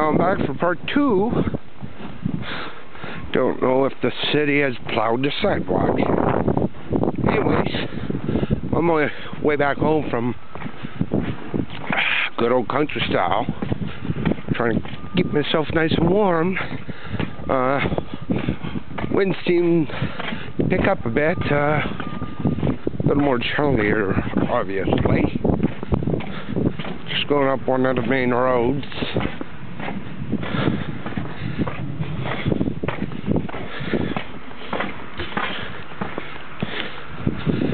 I'm back for part 2. Don't know if the city has plowed the sidewalk. Anyways, on my way back home from good old country style, trying to keep myself nice and warm. Wind seemed to pick up a bit, a little more chillier, obviously. Just going up one of the main roads.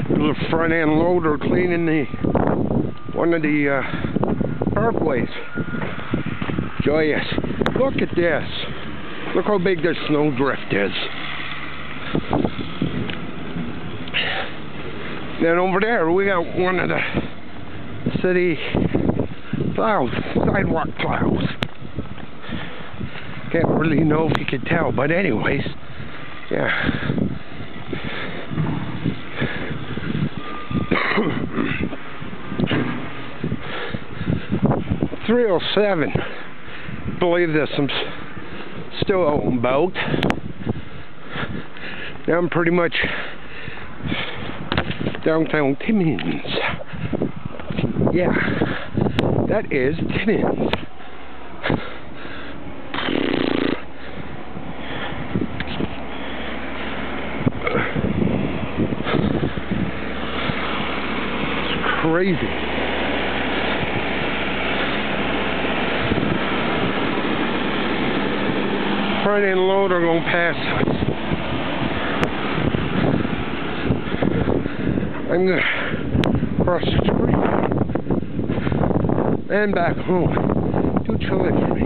There's a front end loader cleaning one of the pathways. Joyous. Look at this. Look how big this snowdrift is. Then over there we got one of the city plows, sidewalk plows. Can't really know if you can tell, but anyways, yeah. .307. Believe this, I'm still out and about. Now I'm pretty much downtown Timmins. Yeah, that is Timmins. It's crazy. Front end loader gonna pass us. I'm gonna cross the street and back home. Too chilly for me.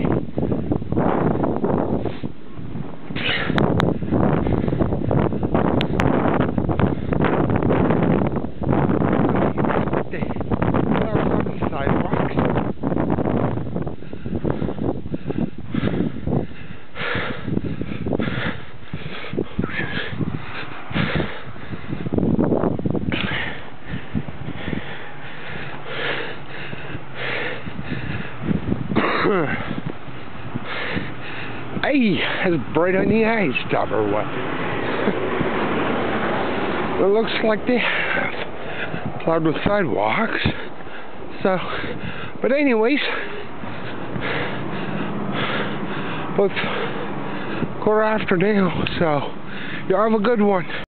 Hey, that's bright on the eye stuff or what? It looks like they have plowed with sidewalks. So, but anyways, it's quarter after now, so you have a good one.